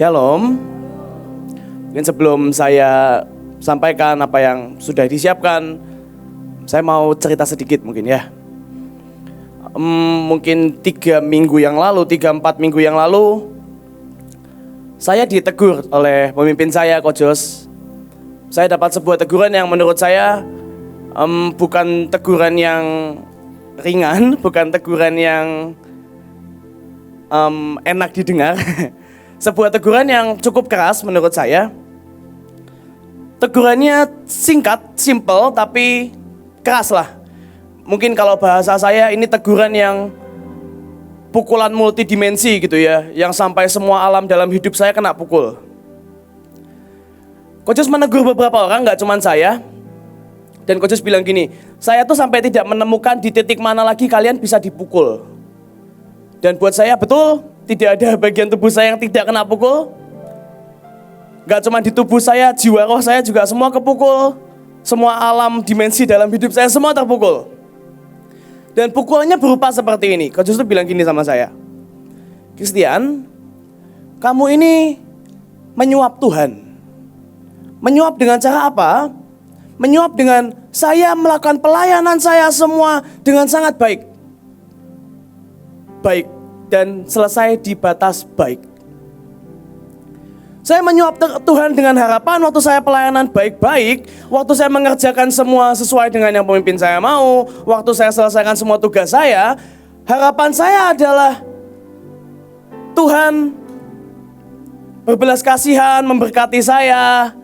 Shalom. Mungkin sebelum saya sampaikan apa yang sudah disiapkan, saya mau cerita sedikit mungkin ya. Mungkin 3-4 minggu yang lalu, saya ditegur oleh pemimpin saya, Coach Jos. Saya dapat sebuah teguran yang menurut saya bukan teguran yang ringan, bukan teguran yang enak didengar. Sebuah teguran yang cukup keras menurut saya. Tegurannya singkat, simple, tapi keras lah. Mungkin kalau bahasa saya ini teguran yang pukulan multidimensi gitu ya. Yang sampai semua alam dalam hidup saya kena pukul. Coach menegur beberapa orang, gak cuma saya. Dan Coach bilang gini, saya tuh sampai tidak menemukan di titik mana lagi kalian bisa dipukul. Dan buat saya betul, tidak ada bagian tubuh saya yang tidak kena pukul. Gak cuma di tubuh saya, jiwa roh saya juga semua kepukul. Semua alam dimensi dalam hidup saya semua terpukul. Dan pukulannya berupa seperti ini. Coach tuh bilang gini sama saya, Christian, kamu ini menyuap Tuhan. Menyuap dengan cara apa? Menyuap dengan saya melakukan pelayanan saya semua dengan sangat baik. Baik dan selesai di batas baik. Saya menyuap Tuhan dengan harapan waktu saya pelayanan baik-baik, waktu saya mengerjakan semua sesuai dengan yang pemimpin saya mau, waktu saya selesaikan semua tugas saya, harapan saya adalah Tuhan berbelas kasihan, memberkati saya,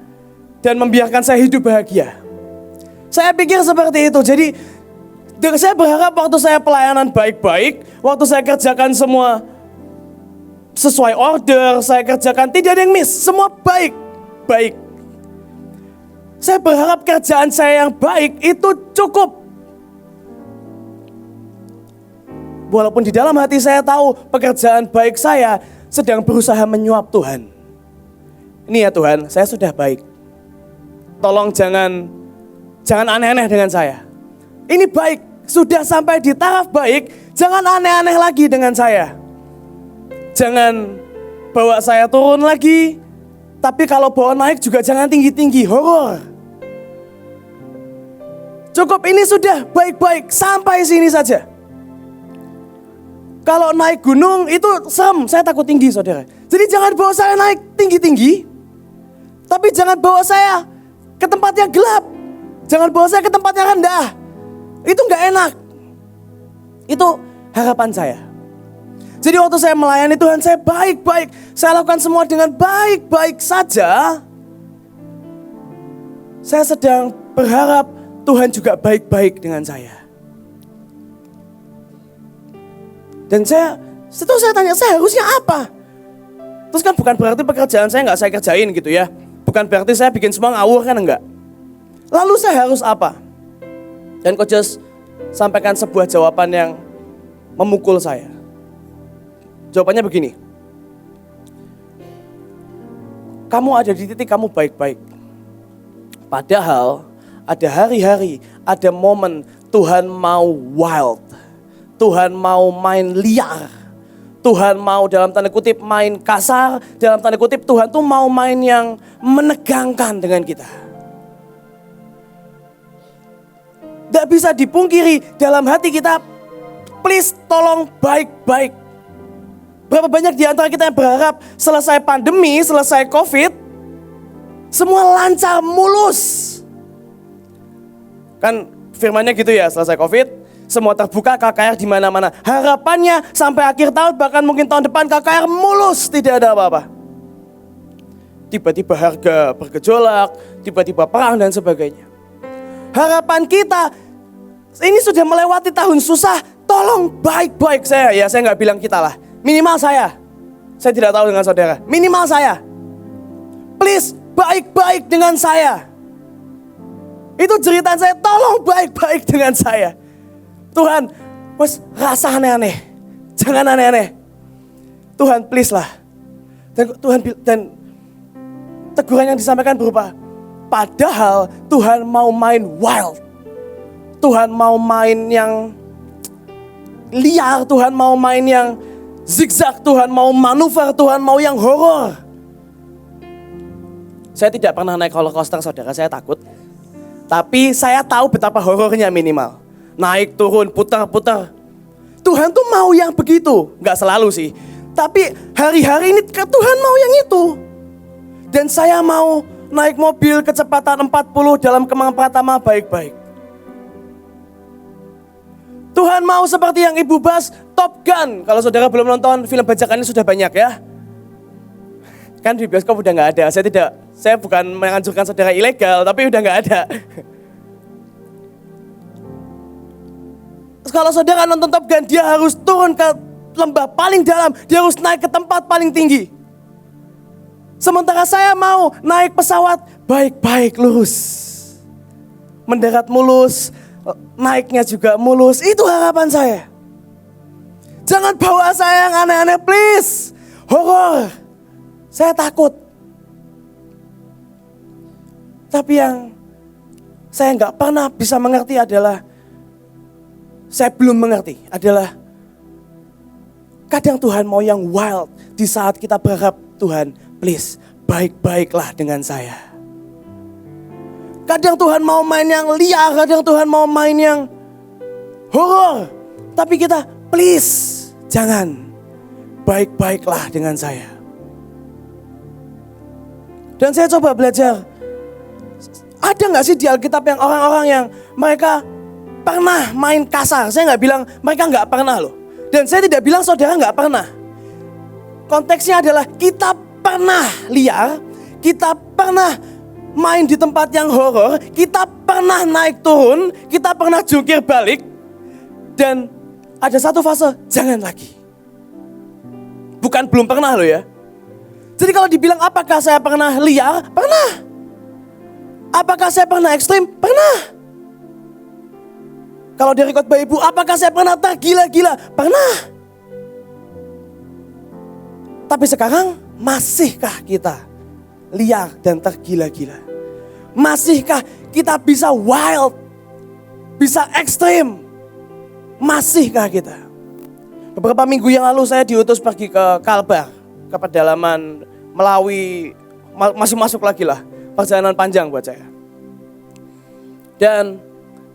dan membiarkan saya hidup bahagia. Saya pikir seperti itu, jadi saya berharap waktu saya pelayanan baik-baik, waktu saya kerjakan semua sesuai order, saya kerjakan tidak ada yang miss, semua baik-baik. Saya berharap kerjaan saya yang baik itu cukup. Walaupun di dalam hati saya tahu pekerjaan baik saya sedang berusaha menyuap Tuhan. Ini ya Tuhan, saya sudah baik. Tolong jangan aneh-aneh dengan saya. Ini baik, sudah sampai di taraf baik, jangan aneh-aneh lagi dengan saya. Jangan bawa saya turun lagi, tapi kalau bawa naik juga jangan tinggi-tinggi, horor. Cukup ini sudah baik-baik, sampai sini saja. Kalau naik gunung itu serem, saya takut tinggi saudara. Jadi jangan bawa saya naik tinggi-tinggi, tapi jangan bawa saya ke tempat yang gelap. Jangan bawa saya ke tempat yang rendah. Itu gak enak. Itu harapan saya. Jadi waktu saya melayani Tuhan, saya baik-baik. Saya lakukan semua dengan baik-baik saja. Saya sedang berharap Tuhan juga baik-baik dengan saya. Dan saya tanya, saya harusnya apa? Terus kan bukan berarti pekerjaan saya gak saya kerjain gitu ya. Bukan berarti saya bikin semua ngawur kan enggak. Lalu saya harus apa? Dan Coach Jos sampaikan sebuah jawaban yang memukul saya. Jawabannya begini. Kamu ada di titik kamu baik-baik. Padahal ada hari-hari, ada momen Tuhan mau wild. Tuhan mau main liar. Tuhan mau dalam tanda kutip main kasar. Dalam tanda kutip Tuhan tuh mau main yang menegangkan dengan kita. Tidak bisa dipungkiri dalam hati kita, please tolong baik-baik. Berapa banyak di antara kita yang berharap selesai pandemi, selesai COVID, semua lancar, mulus. Kan firmannya gitu ya, selesai COVID, semua terbuka, KKR di mana-mana. Harapannya sampai akhir tahun, bahkan mungkin tahun depan KKR mulus, tidak ada apa-apa. Tiba-tiba harga bergejolak, tiba-tiba perang dan sebagainya. Harapan kita, ini sudah melewati tahun susah, tolong baik-baik saya. Ya saya gak bilang kita lah, minimal saya. Saya tidak tahu dengan saudara, minimal saya. Please baik-baik dengan saya. Itu cerita saya, tolong baik-baik dengan saya. Tuhan, rasa aneh-aneh, jangan aneh-aneh. Tuhan please lah. Dan teguran yang disampaikan berupa, padahal Tuhan mau main wild. Tuhan mau main yang liar. Tuhan mau main yang zigzag. Tuhan mau manuver. Tuhan mau yang horor. Saya tidak pernah naik roller coaster saudara, saya takut. Tapi saya tahu betapa horornya minimal. Naik, turun, putar-putar. Tuhan tuh mau yang begitu. Gak selalu sih. Tapi hari-hari ini Tuhan mau yang itu. Dan saya mau naik mobil kecepatan 40 dalam Kemang Pratama baik-baik. Tuhan mau seperti yang Ibu bahas, Top Gun. Kalau saudara belum nonton film bajakan ini sudah banyak ya. Kan di bioskop udah gak ada. Saya bukan menganjurkan saudara ilegal, tapi udah gak ada. Kalau saudara nonton Top Gun, dia harus turun ke lembah paling dalam. Dia harus naik ke tempat paling tinggi. Sementara saya mau naik pesawat baik-baik lurus. Mendarat mulus, naiknya juga mulus. Itu harapan saya. Jangan bawa saya yang aneh-aneh please. Horor. Saya takut. Tapi yang saya nggak pernah bisa mengerti adalah, saya belum mengerti adalah kadang Tuhan mau yang wild di saat kita berharap Tuhan please baik-baiklah dengan saya. Kadang Tuhan mau main yang liar, kadang Tuhan mau main yang horor. Tapi kita please jangan baik-baiklah dengan saya. Dan saya coba belajar. Ada gak sih di Alkitab yang orang-orang yang mereka pernah main kasar? Saya gak bilang mereka gak pernah loh. Dan saya tidak bilang saudara gak pernah. Konteksnya adalah kita pernah liar, kita pernah main di tempat yang horor, kita pernah naik turun, kita pernah jungkir balik. Dan ada satu fase, jangan lagi. Bukan belum pernah loh ya. Jadi kalau dibilang apakah saya pernah liar? Pernah. Apakah saya pernah ekstrim? Pernah. Kalau dari khotbah ibu, apakah saya pernah tergila-gila? Pernah. Tapi sekarang, masihkah kita liar dan tergila-gila? Masihkah kita bisa wild? Bisa ekstrim? Masihkah kita? Beberapa minggu yang lalu saya diutus pergi ke Kalbar. Ke pedalaman Melawi, masih masuk lagi lah. Perjalanan panjang buat saya. Dan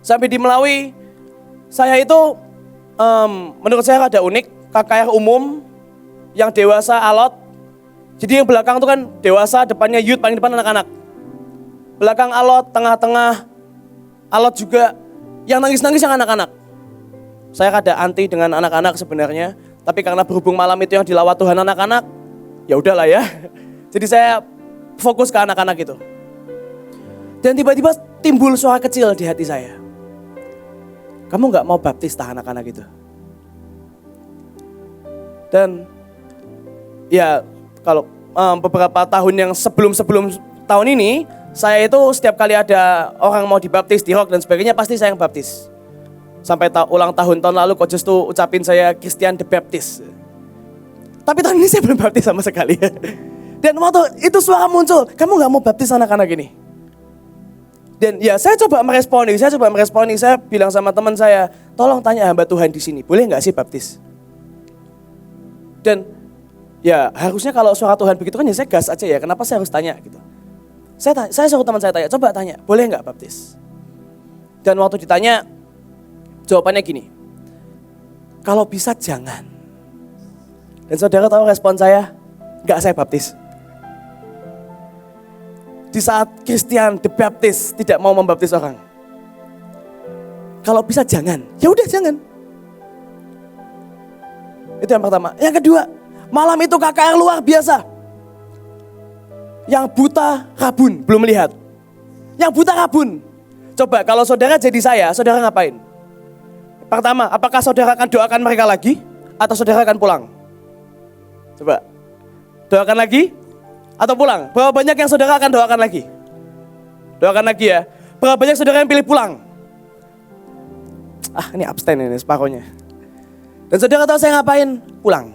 sampai di Melawi, saya itu menurut saya rada unik. KKR umum, yang dewasa alot. Jadi yang belakang itu kan dewasa, depannya youth, paling depan anak-anak. Belakang alot, tengah-tengah alot juga. Yang nangis-nangis yang anak-anak. Saya rada anti dengan anak-anak sebenarnya. Tapi karena berhubung malam itu yang dilawat Tuhan anak-anak, ya udahlah ya. Jadi saya fokus ke anak-anak itu. Dan tiba-tiba timbul suara kecil di hati saya. Kamu gak mau baptis anak-anak itu? Dan ya kalau beberapa tahun yang sebelum tahun ini, saya itu setiap kali ada orang mau dibaptis di rock dan sebagainya, pasti saya yang baptis. Sampai ulang tahun lalu Coach tuh ucapin saya Christian the Baptist. Tapi tahun ini saya belum baptis sama sekali. Dan waktu itu suara muncul, kamu gak mau baptis anak-anak ini? Dan ya saya coba meresponi, saya bilang sama teman saya, tolong tanya hamba Tuhan di sini, boleh gak sih baptis? Dan ya harusnya kalau suara Tuhan begitu kan ya saya gas aja ya, kenapa saya harus tanya gitu. Saya suruh teman saya tanya, coba tanya, boleh gak baptis? Dan waktu ditanya, jawabannya gini, kalau bisa jangan. Dan saudara tahu respon saya, gak saya baptis. Di saat Christian the Baptist tidak mau membaptis orang. Kalau bisa jangan, ya udah jangan. Itu yang pertama. Yang kedua, malam itu KKR luar biasa. Yang buta rabun, belum melihat. Yang buta rabun. Coba kalau saudara jadi saya, saudara ngapain? Pertama, apakah saudara akan doakan mereka lagi? Atau saudara akan pulang? Coba, doakan lagi? Atau pulang? Berapa banyak yang saudara akan doakan lagi? Doakan lagi ya. Berapa banyak saudara yang pilih pulang? Ah, ini abstain ini separuhnya. Dan saudara tahu saya ngapain? Pulang.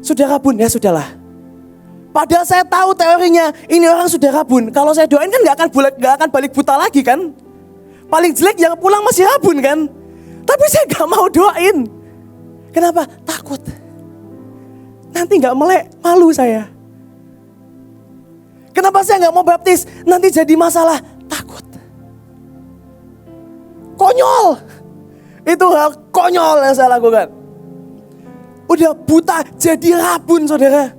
Saudara rabun, ya sudahlah. Padahal saya tahu teorinya, ini orang sudah rabun. Kalau saya doain kan gak akan balik buta lagi kan? Paling jelek yang pulang masih rabun kan? Tapi saya gak mau doain. Kenapa? Takut. Nanti gak melek, malu saya. Kenapa saya nggak mau baptis? Nanti jadi masalah. Takut. Konyol. Itu hal konyol yang saya lakukan. Udah buta jadi rabun, saudara.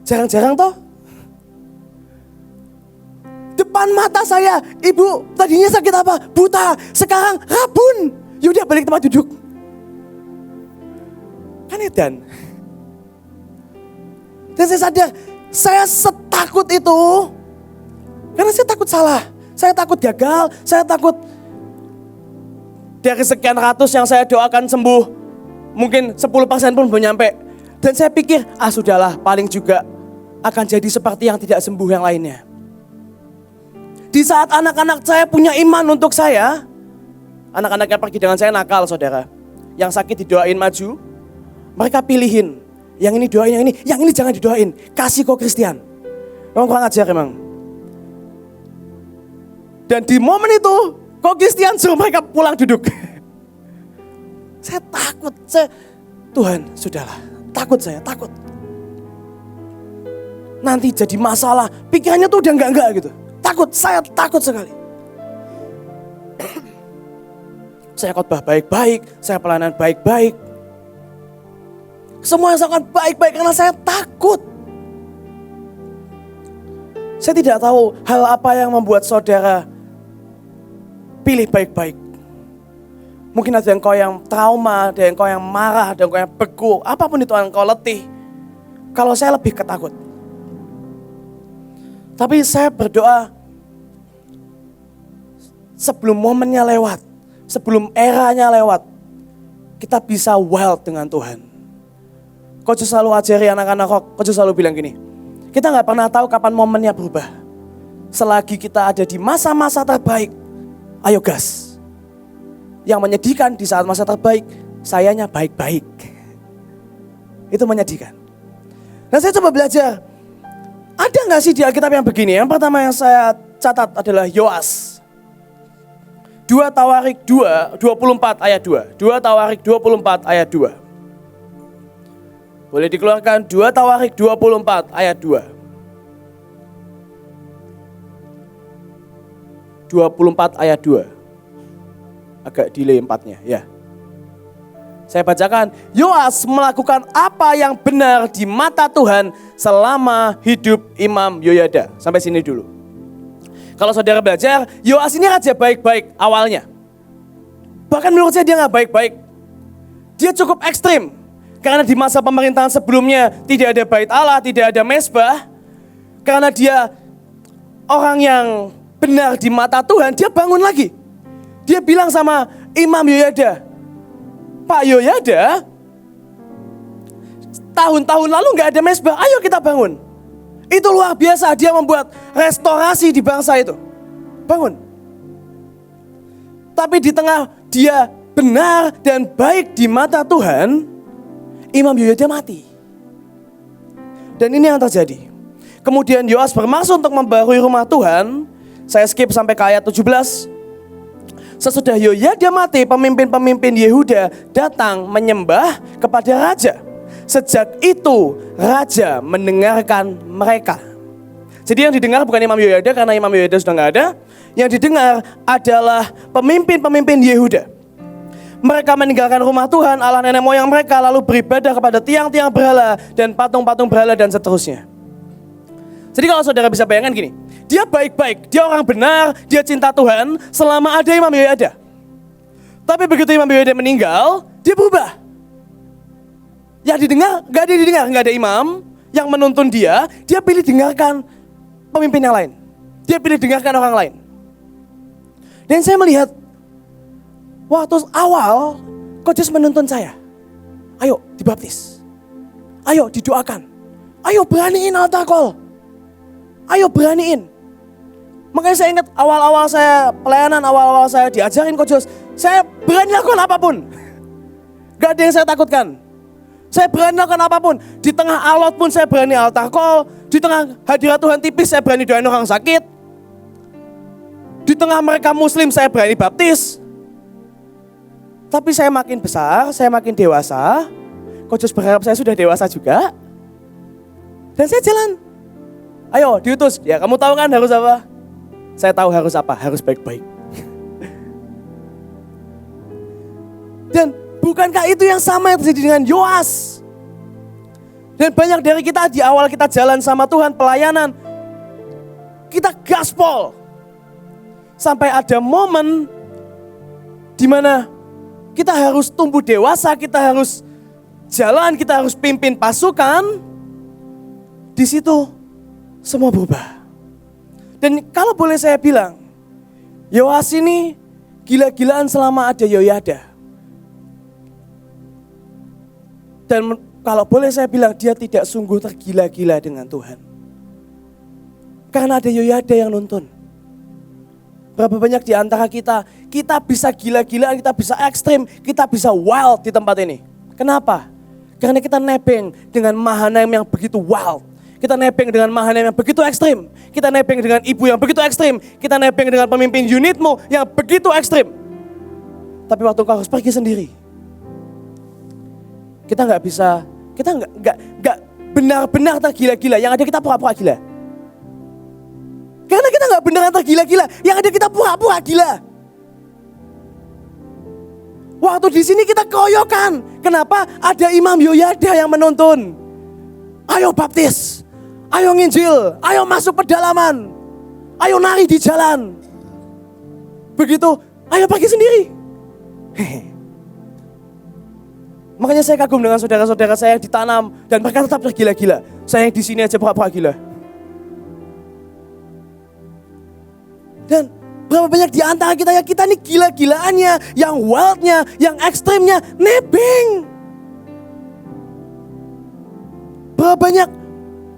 Jarang-jarang toh. Depan mata saya, ibu tadinya sakit apa? Buta, sekarang rabun. Yaudah balik tempat duduk. Kan edan. Dan saya sadar, saya setakut itu. Karena saya takut salah. Saya takut gagal, saya takut dari sekian ratus yang saya doakan sembuh, mungkin 10% pun belum nyampe. Dan saya pikir, sudahlah, paling juga akan jadi seperti yang tidak sembuh yang lainnya. Di saat anak-anak saya punya iman untuk saya, anak-anaknya pergi dengan saya nakal, saudara. Yang sakit didoain maju, mereka pilihin. Yang ini doain, yang ini jangan didoain. Kasih kok Christian. Memang kurang ajar emang. Dan di momen itu, kok Christian suruh mereka pulang duduk. Saya takut, Tuhan sudahlah, takut saya, takut. Nanti jadi masalah, pikirannya tuh udah enggak gitu. Takut, saya takut sekali. Saya khotbah baik-baik, saya pelayanan baik-baik. Semua yang saya lakukan baik-baik karena saya takut. Saya tidak tahu hal apa yang membuat saudara pilih baik-baik. Mungkin ada engkau yang trauma, ada engkau yang marah, ada engkau yang beku. Apapun itu engkau letih. Kalau saya lebih ketakut. Tapi saya berdoa sebelum momennya lewat, sebelum eranya lewat, kita bisa wild dengan Tuhan. Coach selalu ajari anak-anak, Coach selalu bilang gini, kita gak pernah tahu kapan momennya berubah. Selagi kita ada di masa-masa terbaik, ayo gas. Yang menyedihkan di saat masa terbaik, sayanya baik-baik. Itu menyedihkan. Nah saya coba belajar, ada gak sih di Alkitab yang begini? Yang pertama yang saya catat adalah Yoas. 2 Tawarik 2, 24 ayat 2. 2 Tawarik 24 ayat 2. Boleh dikeluarkan 2 Tawarik 24 ayat 2. 24 ayat 2. Agak delay 4-nya, ya. Saya bacakan, Yoas melakukan apa yang benar di mata Tuhan selama hidup Imam Yoyada. Sampai sini dulu. Kalau saudara belajar, Yoas ini raja baik-baik awalnya. Bahkan menurut saya dia gak baik-baik. Dia cukup ekstrim. Karena di masa pemerintahan sebelumnya tidak ada bait Allah, tidak ada mezbah. Karena dia orang yang benar di mata Tuhan, dia bangun lagi. Dia bilang sama Imam Yoyada, Pak Yoyada, tahun-tahun lalu gak ada mezbah, ayo kita bangun. Itu luar biasa, dia membuat restorasi di bangsa itu. Bangun. Tapi di tengah dia benar dan baik di mata Tuhan, Imam Yoyada mati. Dan ini yang terjadi. Kemudian Yoas bermaksud untuk membarui rumah Tuhan. Saya skip sampai ke ayat 17. Sesudah Yoyada mati, pemimpin-pemimpin Yehuda datang menyembah kepada raja. Sejak itu raja mendengarkan mereka. Jadi yang didengar bukan Imam Yoyada karena Imam Yoyada sudah gak ada. Yang didengar adalah pemimpin-pemimpin Yehuda. Mereka meninggalkan rumah Tuhan, Allah nenek moyang mereka, lalu beribadah kepada tiang-tiang berhala dan patung-patung berhala dan seterusnya. Jadi kalau saudara bisa bayangkan gini, dia baik-baik, dia orang benar, dia cinta Tuhan selama ada Imam Yoyada. Tapi begitu Imam Yoyada meninggal, dia berubah. Yang didengar, gak ada didengar, gak ada imam yang menuntun dia pilih dengarkan pemimpin yang lain. Dia pilih dengarkan orang lain. Dan saya melihat, waktu awal, Coach menuntun saya. Ayo dibaptis. Ayo didoakan. Ayo beraniin altar call. Ayo beraniin. Makanya saya ingat awal-awal saya pelayanan, awal-awal saya diajarin Coach, saya berani lakukan apapun. Gak ada yang saya takutkan. Saya berani lakukan apapun. Di tengah alot pun saya berani altar call. Di tengah hadirat Tuhan tipis saya berani doain orang sakit. Di tengah mereka muslim saya berani baptis. Tapi saya makin besar, saya makin dewasa. Coach berharap saya sudah dewasa juga. Dan saya jalan. Ayo diutus. Ya kamu tahu kan harus apa? Saya tahu harus apa, harus baik-baik. Dan bukankah itu yang sama yang terjadi dengan Yoas? Dan banyak dari kita di awal kita jalan sama Tuhan, pelayanan, kita gaspol. Sampai ada momen di mana kita harus tumbuh dewasa, kita harus jalan, kita harus pimpin pasukan. Di situ semua berubah. Dan kalau boleh saya bilang, Yoas ini gila-gilaan selama ada Yoyada. Dan kalau boleh saya bilang, dia tidak sungguh tergila-gila dengan Tuhan. Karena ada Yoyada yang nuntun. Berapa banyak di antara kita bisa gila-gilaan, kita bisa ekstrim, kita bisa wild di tempat ini. Kenapa? Karena kita nebeng dengan Mahanaim yang begitu wild. Kita nebeng dengan Mahanaim yang begitu ekstrim. Kita nebeng dengan ibu yang begitu ekstrim. Kita nebeng dengan pemimpin unitmu yang begitu ekstrim. Tapi waktu kau harus pergi sendiri, kita nggak bisa, kita nggak benar-benar tergila-gila. Yang ada kita pura-pura gila. Karena kita nggak beneran tergila-gila. Yang ada kita pura-pura gila. Waktu di sini kita keroyokan. Kenapa? Ada Imam Yoyada yang menuntun. Ayo baptis. Ayo nginjil. Ayo masuk pedalaman. Ayo nari di jalan. Begitu, ayo pergi sendiri. Makanya saya kagum dengan saudara-saudara saya yang ditanam dan mereka tetap tergila-gila. Saya yang di sini aja pura-pura gila. Dan berapa banyak di antara kita yang kita ini gila-gilaannya, yang wildnya, yang ekstrimnya, nebeng. Berapa banyak,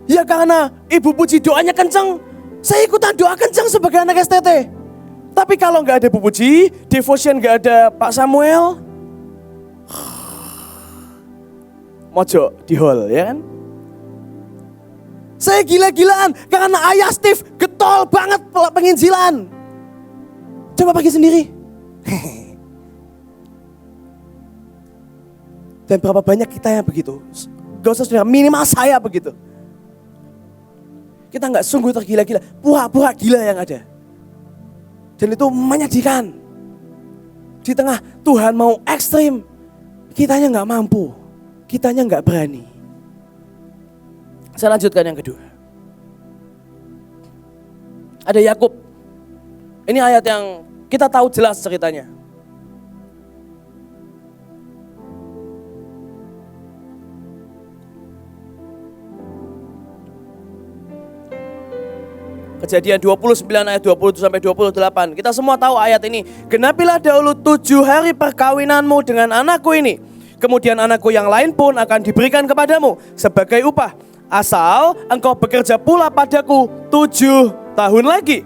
ya karena Ibu Puji doanya kenceng, saya ikutan doa kenceng sebagai anak STT. Tapi kalau nggak ada Ibu Puji, devotion nggak ada Pak Samuel, mojok di hall, ya kan? Saya gila-gilaan karena ayah Steve getol banget penginjilan. Coba pergi sendiri. Dan berapa banyak kita yang begitu? Gak usah saudara, minimal saya begitu. Kita gak sungguh tergila-gila, pura-pura gila yang ada. Dan itu menyedihkan. Di tengah Tuhan mau ekstrim, kitanya gak mampu. Kitanya nggak berani. Saya lanjutkan yang kedua. Ada Yakub. Ini ayat yang kita tahu jelas ceritanya. Kejadian 29 ayat 20 sampai 28. Kita semua tahu ayat ini. Genapilah dahulu 7 hari perkawinanmu dengan anakku ini. Kemudian anakku yang lain pun akan diberikan kepadamu sebagai upah. Asal engkau bekerja pula padaku 7 tahun lagi.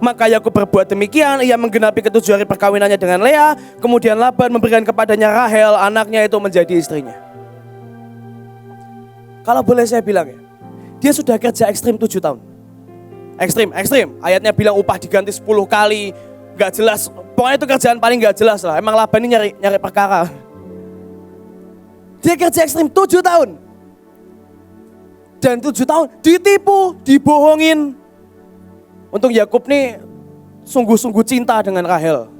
Maka Yakub berbuat demikian, ia menggenapi ke-7 hari perkawinannya dengan Lea. Kemudian Laban memberikan kepadanya Rahel, anaknya itu menjadi istrinya. Kalau boleh saya bilang ya, dia sudah kerja ekstrim 7 tahun. Ekstrim. Ayatnya bilang upah diganti 10 kali, gak jelas. Pokoknya itu kerjaan paling gak jelas lah. Emang Laban ini nyari perkara. Dia kerja ekstrim 7 tahun. Dan 7 tahun ditipu, dibohongin. Untuk Yakub nih sungguh-sungguh cinta dengan Rahel.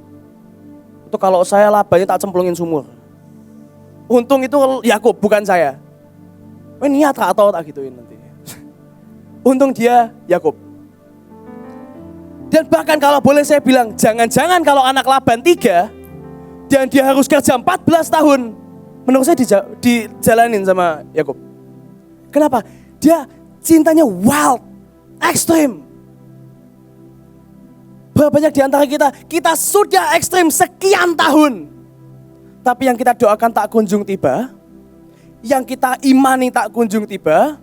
Itu kalau saya Labannya tak cemplungin sumur. Untung itu Yakub bukan saya. Niat atau tak gituin nanti. Untung dia Yakub. Dan bahkan kalau boleh saya bilang, jangan-jangan kalau anak Laban 3 dan dia harus kerja 14 tahun. Menurut saya dijalanin sama Yakub. Kenapa? Dia cintanya wild, ekstrim. Berapa banyak di antara kita sudah ekstrim sekian tahun. Tapi yang kita doakan tak kunjung tiba. Yang kita imani tak kunjung tiba.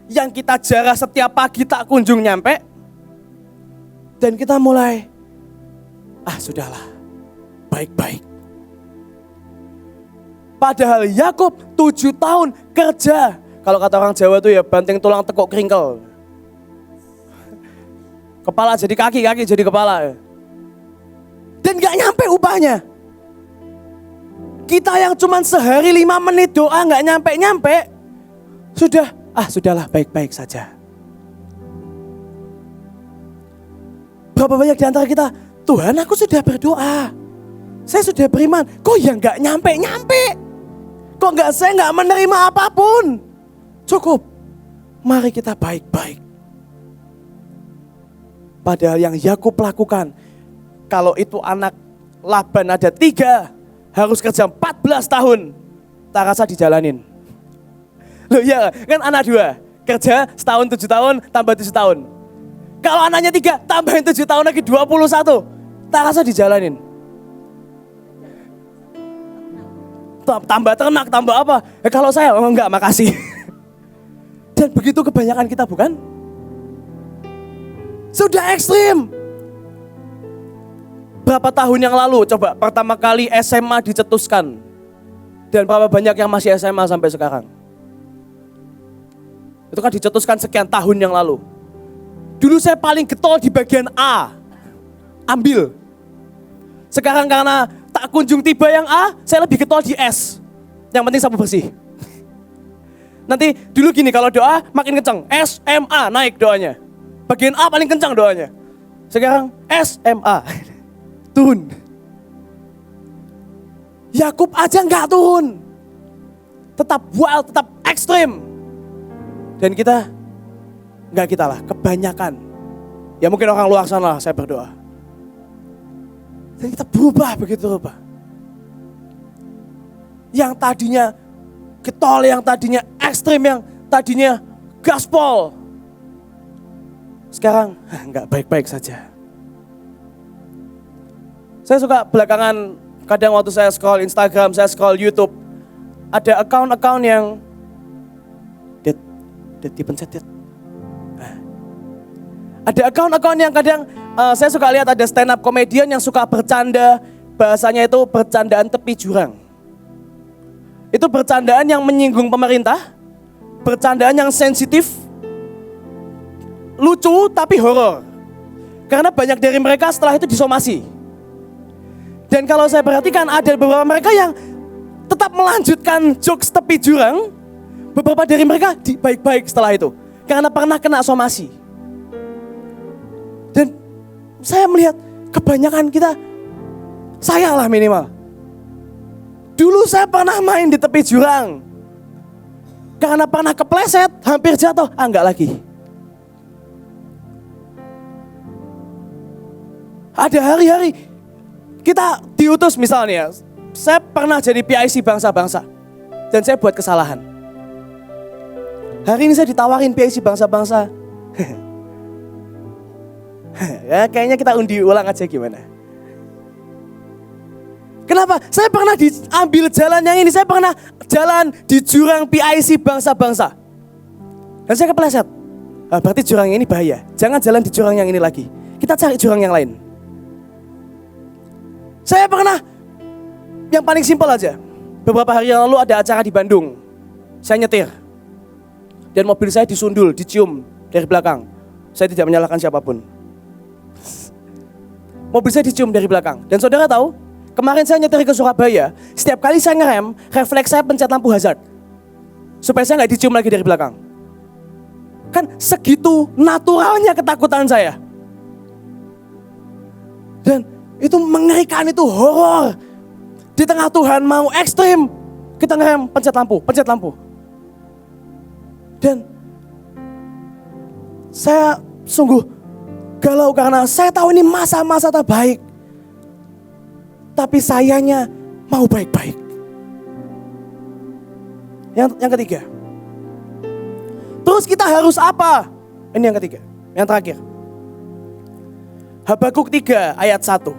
Yang kita jarah setiap pagi tak kunjung nyampe. Dan kita mulai, sudahlah, baik-baik. Padahal Yakub 7 tahun kerja. Kalau kata orang Jawa tuh ya banting tulang tekuk keringkel. Kepala jadi kaki, kaki jadi kepala. Dan gak nyampe upahnya. Kita yang cuman sehari 5 menit doa gak nyampe-nyampe. Sudahlah baik-baik saja. Berapa banyak di antara kita, Tuhan aku sudah berdoa, saya sudah beriman, kok ya nggak nyampe-nyampe, kok saya nggak menerima apapun. Cukup, mari kita baik-baik. Padahal yang Yakub lakukan, kalau itu anak Laban ada 3, harus kerja 14 tahun, tak rasa dijalanin. Loh ya kan anak 2, kerja setahun 7 tahun, tambah 7 tahun. Kalau anaknya 3, tambahin 7 tahun lagi 21, tak rasa dijalanin. Tambah ternak, tambah apa? Kalau saya, enggak, makasih. Dan begitu kebanyakan kita, bukan? Sudah ekstrim. Berapa tahun yang lalu, coba pertama kali SMA dicetuskan. Dan berapa banyak yang masih SMA sampai sekarang? Itu kan dicetuskan sekian tahun yang lalu. Dulu saya paling getol di bagian A. Ambil. Sekarang karena tak kunjung tiba yang A, saya lebih getol di S. Yang penting sapu bersih. Nanti dulu gini, kalau doa makin kencang. SMA naik doanya. Bagian A paling kencang doanya. Sekarang SMA. Turun. Yakub aja nggak turun. Tetap wild, tetap ekstrim. Dan kita, nggak kita lah, kebanyakan. Ya mungkin orang luar sana lah, saya berdoa. Dan kita berubah begitu Pak. Yang tadinya getol, yang tadinya ekstrim, yang tadinya gaspol. Sekarang nggak baik-baik saja. Saya suka belakangan, kadang waktu saya scroll Instagram, saya scroll YouTube, ada account-account yang dipencet. Ada account-account yang kadang saya suka lihat, ada stand up comedian yang suka bercanda, bahasanya itu bercandaan tepi jurang. Itu bercandaan yang menyinggung pemerintah, bercandaan yang sensitif, lucu tapi horor. Karena banyak dari mereka setelah itu disomasi. Dan kalau saya perhatikan ada beberapa mereka yang tetap melanjutkan jokes tepi jurang, beberapa dari mereka baik-baik setelah itu. Karena pernah kena somasi. Dan saya melihat kebanyakan kita, saya lah minimal. Dulu saya pernah main di tepi jurang. Karena pernah kepleset, hampir jatuh, enggak lagi. Ada hari-hari kita diutus misalnya, saya pernah jadi PIC bangsa-bangsa. Dan saya buat kesalahan. Hari ini saya ditawarin PIC bangsa-bangsa. Ya kayaknya kita undi ulang aja gimana. Kenapa? Saya pernah diambil jalan yang ini, saya pernah jalan di jurang PIC bangsa-bangsa. Dan saya kepleset. Berarti jurang ini bahaya. Jangan jalan di jurang yang ini lagi. Kita cari jurang yang lain. Saya pernah, yang paling simpel aja. Beberapa hari yang lalu ada acara di Bandung. Saya nyetir. Dan mobil saya disundul, dicium dari belakang. Saya tidak menyalahkan siapapun. Mobil saya dicium dari belakang. Dan saudara tahu, kemarin saya nyetir ke Surabaya, setiap kali saya ngerem, refleks saya pencet lampu hazard. Supaya saya nggak dicium lagi dari belakang. Kan segitu naturalnya ketakutan saya. Dan itu mengerikan, itu horor. Di tengah Tuhan mau ekstrim, kita ngerem, pencet lampu. Dan saya sungguh galau karena saya tahu ini masa-masa terbaik. Tapi sayanya mau baik-baik. Yang ketiga. Terus kita harus apa? Ini yang ketiga, yang terakhir. Habakuk 3 ayat 1.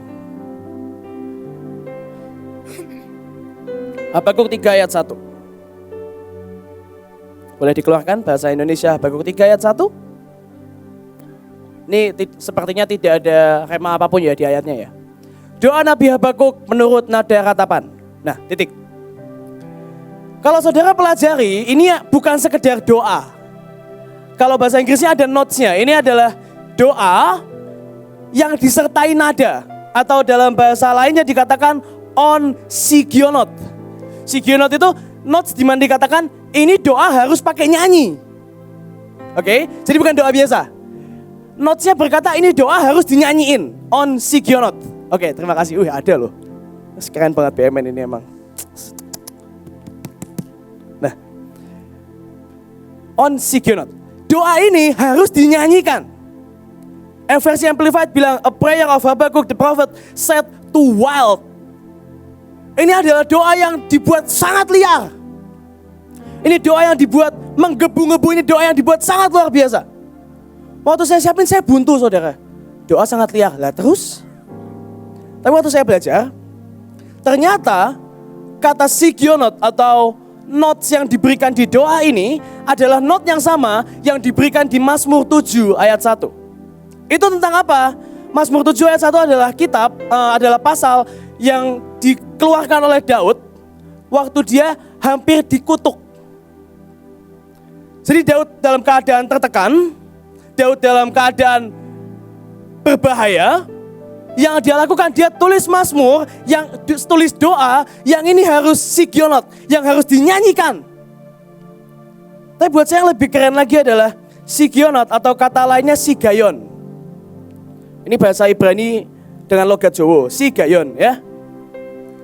Habakuk 3 ayat 1. Boleh dikeluarkan bahasa Indonesia Habakuk 3 ayat 1? Ini sepertinya tidak ada rema apapun ya di ayatnya ya. Doa Nabi Habakuk menurut nada ratapan. Nah, titik. Kalau saudara pelajari, ini bukan sekedar doa. Kalau bahasa Inggrisnya ada notes-nya. Ini adalah doa yang disertai nada. Atau dalam bahasa lainnya dikatakan on sigionot. Sigionot itu notes di mana dikatakan ini doa harus pakai nyanyi. Oke, jadi bukan doa biasa. Notes-nya berkata ini doa harus dinyanyiin. On Sigionot. Oke, terima kasih. Ada loh. Keren banget BMN ini emang. Nah, on Sigionot. Doa ini harus dinyanyikan. Versi Amplified bilang, a prayer of Habakkuk the prophet set to wild. Ini adalah doa yang dibuat sangat liar. Ini doa yang dibuat menggebu-gebu, ini doa yang dibuat sangat luar biasa. Waktu saya siapin, saya buntu saudara. Doa sangat liar, lah terus. Tapi waktu saya belajar, ternyata kata Sigionot atau notes yang diberikan di doa ini adalah note yang sama yang diberikan di Mazmur 7 ayat 1. Itu tentang apa? Mazmur 7 ayat 1 adalah kitab, adalah pasal yang dikeluarkan oleh Daud waktu dia hampir dikutuk. Jadi Daud dalam keadaan tertekan, Daud dalam keadaan berbahaya. Yang dia lakukan, dia tulis mazmur, yang tulis doa, yang ini harus Sigionot, yang harus dinyanyikan. Tapi buat saya yang lebih keren lagi adalah Sigionot atau kata lainnya Sigayon. Ini bahasa Ibrani dengan logat Jawa, Sigayon ya.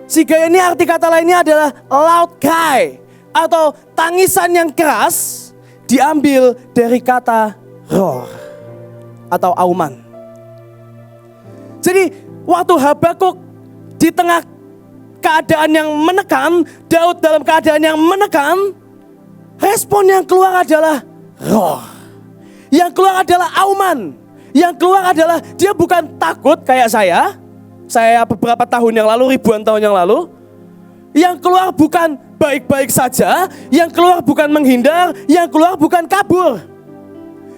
Sigayon ini arti kata lainnya adalah loud cry atau tangisan yang keras diambil dari kata roar atau auman. Jadi waktu Habakuk di tengah keadaan yang menekan, Daud dalam keadaan yang menekan, respon yang keluar adalah roar. Yang keluar adalah auman. Yang keluar adalah dia bukan takut kayak saya beberapa tahun yang lalu, ribuan tahun yang lalu. Yang keluar bukan baik-baik saja, yang keluar bukan menghindar, yang keluar bukan kabur.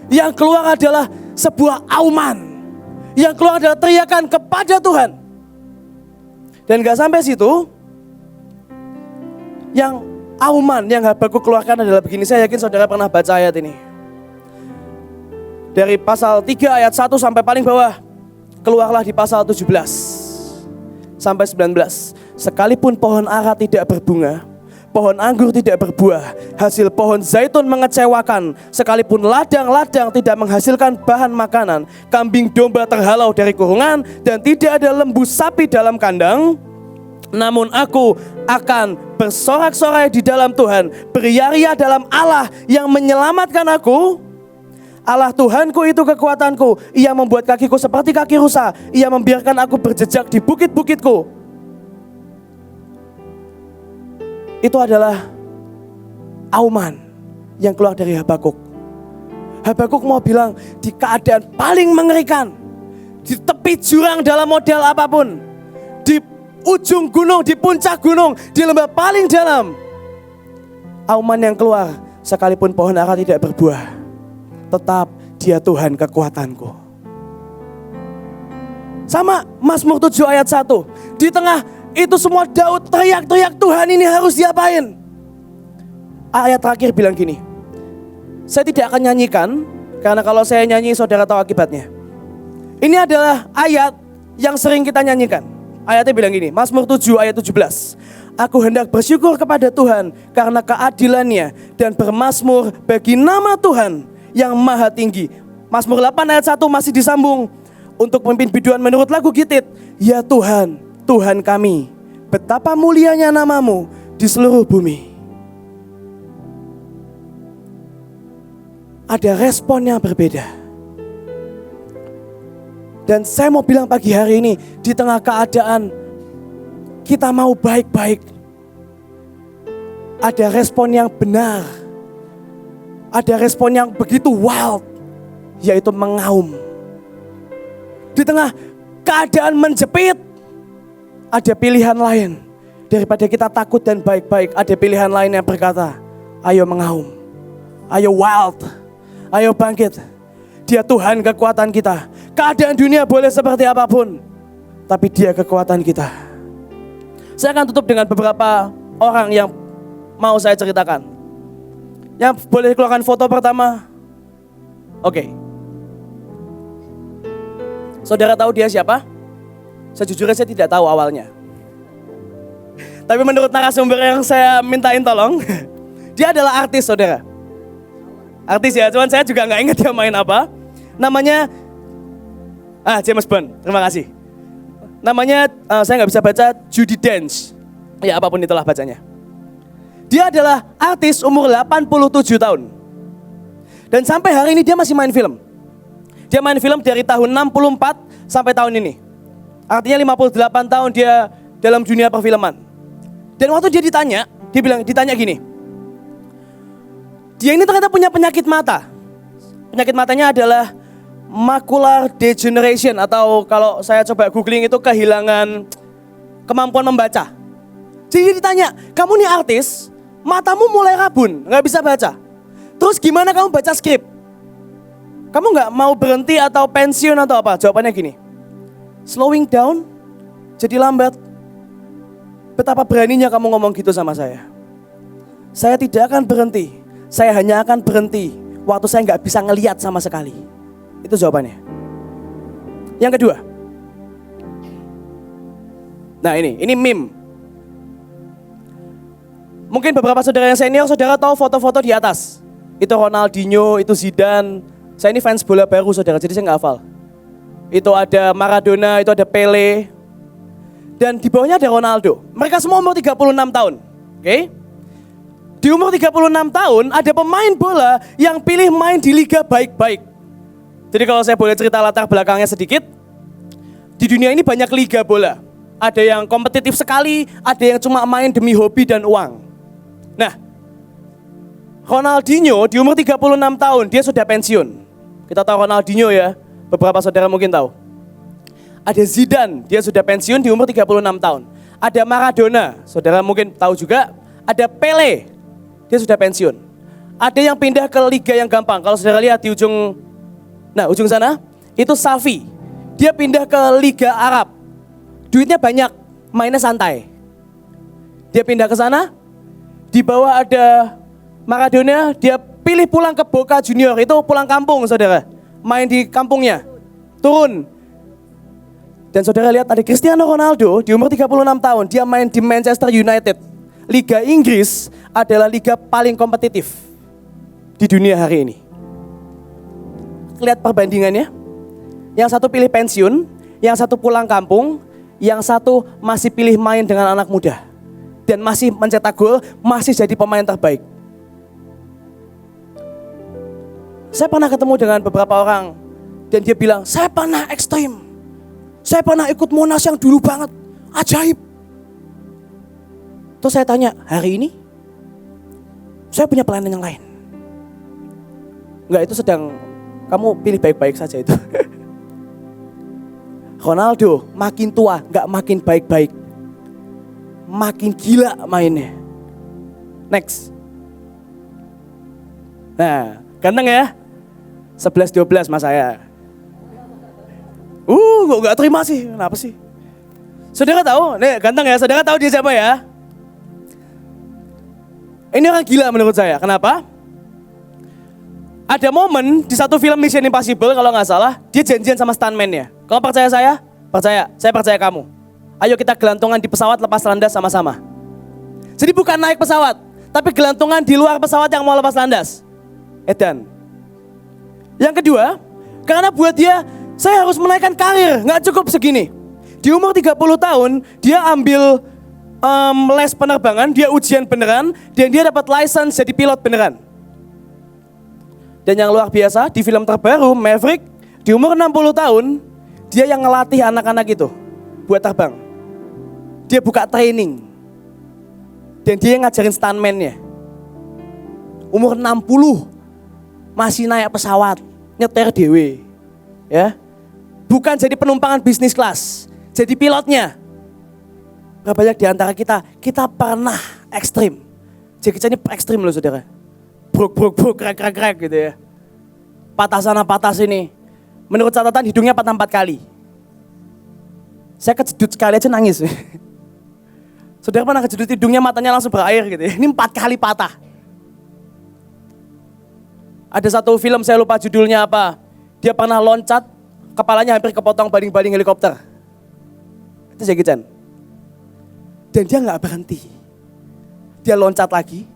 Yang keluar adalah sebuah auman. Yang keluar adalah teriakan kepada Tuhan. Dan gak sampai situ, yang auman yang Habakuk keluarkan adalah begini. Saya yakin saudara pernah baca ayat ini. Dari pasal 3 ayat 1 sampai paling bawah, keluarlah di pasal 17 sampai 19. Sekalipun pohon ara tidak berbunga, pohon anggur tidak berbuah, hasil pohon zaitun mengecewakan, sekalipun ladang-ladang tidak menghasilkan bahan makanan, kambing domba terhalau dari kurungan, dan tidak ada lembu sapi dalam kandang, namun aku akan bersorak-sorai di dalam Tuhan, beria-ria dalam Allah yang menyelamatkan aku. Allah Tuhanku itu kekuatanku, Ia membuat kakiku seperti kaki rusa, Ia membiarkan aku berjejak di bukit-bukitku. Itu adalah auman yang keluar dari Habakuk. Habakuk mau bilang di keadaan paling mengerikan, di tepi jurang dalam model apapun, di ujung gunung, di puncak gunung, di lembah paling dalam, auman yang keluar, sekalipun pohon ara tidak berbuah, tetap Dia Tuhan kekuatanku. Sama Mazmur 7 ayat 1. Di tengah itu semua Daud teriak-teriak, Tuhan ini harus diapain? Ayat terakhir bilang gini, saya tidak akan nyanyikan, karena kalau saya nyanyi saudara tahu akibatnya. Ini adalah ayat yang sering kita nyanyikan. Ayatnya bilang gini, Mazmur 7 ayat 17. Aku hendak bersyukur kepada Tuhan karena keadilannya, dan bermazmur bagi nama Tuhan yang maha tinggi. Mazmur 8 ayat 1 masih disambung. Untuk pemimpin biduan menurut lagu Gitit, ya Tuhan, Tuhan kami, betapa mulianya namamu di seluruh bumi. Ada respon yang berbeda. Dan saya mau bilang pagi hari ini, di tengah keadaan kita mau baik-baik, ada respon yang benar. Ada respon yang begitu wild, yaitu mengaum. Di tengah keadaan menjepit, ada pilihan lain. Daripada kita takut dan baik-baik, ada pilihan lain yang berkata, ayo mengaum, ayo wild, ayo bangkit. Dia Tuhan kekuatan kita. Keadaan dunia boleh seperti apapun, tapi Dia kekuatan kita. Saya akan tutup dengan beberapa orang yang mau saya ceritakan. Yang boleh keluarkan foto pertama. Oke. Saudara tahu dia siapa? Sejujurnya saya tidak tahu awalnya. Tapi menurut narasumber yang saya mintain tolong, dia adalah artis saudara. Artis ya, cuman saya juga gak ingat dia main apa. Namanya James Bond, terima kasih. Namanya saya nggak bisa baca, Judi Dench. Ya apapun itulah bacanya. Dia adalah artis umur 87 tahun. Dan sampai hari ini dia masih main film. Dia main film dari tahun 64 sampai tahun ini. Artinya 58 tahun dia dalam dunia perfilman. Dan waktu dia ditanya gini. Dia ini ternyata punya penyakit mata. Penyakit matanya adalah macular degeneration, atau kalau saya coba googling itu kehilangan kemampuan membaca. Jadi dia ditanya, kamu nih artis, matamu mulai rabun, gak bisa baca. Terus gimana kamu baca skrip? Kamu gak mau berhenti atau pensiun atau apa? Jawabannya gini, slowing down jadi lambat. Betapa beraninya kamu ngomong gitu sama saya. Saya tidak akan berhenti, saya hanya akan berhenti waktu saya gak bisa ngelihat sama sekali. Itu jawabannya. Yang kedua. Nah ini meme. Mungkin beberapa saudara yang senior, saudara tahu foto-foto di atas. Itu Ronaldinho, itu Zidane. Saya ini fans bola baru saudara, jadi saya nggak hafal. Itu ada Maradona, itu ada Pele. Dan di bawahnya ada Ronaldo. Mereka semua umur 36 tahun. Oke? Di umur 36 tahun ada pemain bola yang pilih main di liga baik-baik. Jadi kalau saya boleh cerita latar belakangnya sedikit, di dunia ini banyak liga bola. Ada yang kompetitif sekali, ada yang cuma main demi hobi dan uang. Nah, Ronaldinho di umur 36 tahun, dia sudah pensiun. Kita tahu Ronaldinho ya, beberapa saudara mungkin tahu. Ada Zidane, dia sudah pensiun di umur 36 tahun. Ada Maradona, saudara mungkin tahu juga. Ada Pele, dia sudah pensiun. Ada yang pindah ke liga yang gampang, kalau saudara lihat di ujung sana, itu Xavi. Dia pindah ke Liga Arab. Duitnya banyak, mainnya santai. Dia pindah ke sana, di bawah ada Maradona, dia pilih pulang ke Boca Junior, itu pulang kampung saudara. Main di kampungnya, turun. Dan saudara lihat ada Cristiano Ronaldo di umur 36 tahun, dia main di Manchester United. Liga Inggris adalah liga paling kompetitif di dunia hari ini. Lihat perbandingannya, yang satu pilih pensiun, yang satu pulang kampung, yang satu masih pilih main dengan anak muda. Dan masih mencetak gol, masih jadi pemain terbaik. Saya pernah ketemu dengan beberapa orang, dan dia bilang, saya pernah ekstrim. Saya pernah ikut Monas yang dulu banget, ajaib. Terus saya tanya, hari ini? Saya punya pelayanan yang lain. Enggak, itu sedang... Kamu pilih baik-baik saja itu. Ronaldo makin tua, gak makin baik-baik. Makin gila mainnya. Next. Nah, ganteng ya? 11-12 mas saya. Kok gak terima sih? Kenapa sih? Saudara tahu? Nih ganteng ya, saudara tahu dia siapa ya? Ini orang gila menurut saya, kenapa? Ada momen di satu film Mission Impossible kalau nggak salah, dia janjian sama stuntman-nya. Kamu percaya saya? Percaya, saya percaya kamu. Ayo kita gelantungan di pesawat lepas landas sama-sama. Jadi bukan naik pesawat, tapi gelantungan di luar pesawat yang mau lepas landas. Edan. Yang kedua, karena buat dia, saya harus menaikkan karir, nggak cukup segini. Di umur 30 tahun, dia ambil les penerbangan, dia ujian beneran, dan dia dapat license jadi pilot beneran. Dan yang luar biasa, di film terbaru, Maverick, di umur 60 tahun, dia yang ngelatih anak-anak itu buat terbang. Dia buka training. Dan dia yang ngajarin stuntman-nya. Umur 60, masih naik pesawat, nyetir dewe. Ya. Bukan jadi penumpangan bisnis kelas, jadi pilotnya. Berapa banyak di antara kita pernah ekstrim. Jackie Chan ini ekstrim loh saudara. Bruk, krek gitu ya. Patah sana, patah sini. Menurut catatan hidungnya patah 4 kali. Saya kejedut sekali aja nangis. Saudara pernah kejedut hidungnya, matanya langsung berair gitu ya. Ini 4 kali patah. Ada satu film saya lupa judulnya apa. Dia pernah loncat, kepalanya hampir kepotong baling-baling helikopter. Itu Jackie Chan. Dan dia gak berhenti. Dia loncat lagi.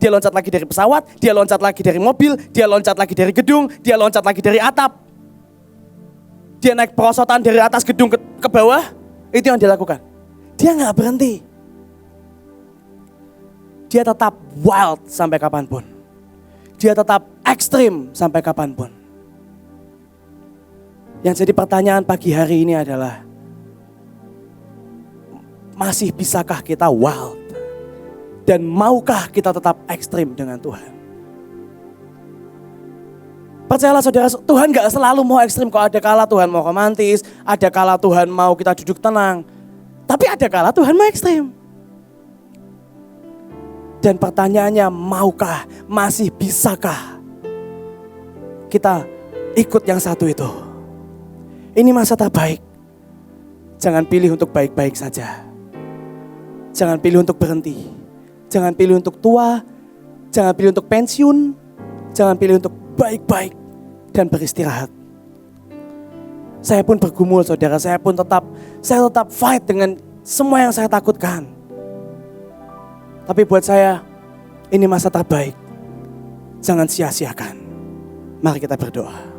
Dia loncat lagi dari pesawat, dia loncat lagi dari mobil, dia loncat lagi dari gedung, dia loncat lagi dari atap. dia naik perosotan dari atas gedung ke bawah, itu yang dia lakukan. Dia nggak berhenti. Dia tetap wild sampai kapanpun. Dia tetap ekstrim sampai kapanpun. Yang jadi pertanyaan pagi hari ini adalah, masih bisakah kita wild? Dan maukah kita tetap ekstrim dengan Tuhan? Percayalah saudara, Tuhan gak selalu mau ekstrim. Kok ada kala Tuhan mau romantis, ada kala Tuhan mau kita duduk tenang. Tapi ada kala Tuhan mau ekstrim. Dan pertanyaannya, maukah, masih bisakah kita ikut yang satu itu? Ini masa terbaik. Jangan pilih untuk baik-baik saja. Jangan pilih untuk berhenti. Jangan pilih untuk tua. Jangan pilih untuk pensiun. Jangan pilih untuk baik-baik dan beristirahat. Saya pun bergumul saudara, saya tetap fight dengan semua yang saya takutkan. Tapi buat saya, ini masa terbaik. Jangan sia-siakan. Mari kita berdoa.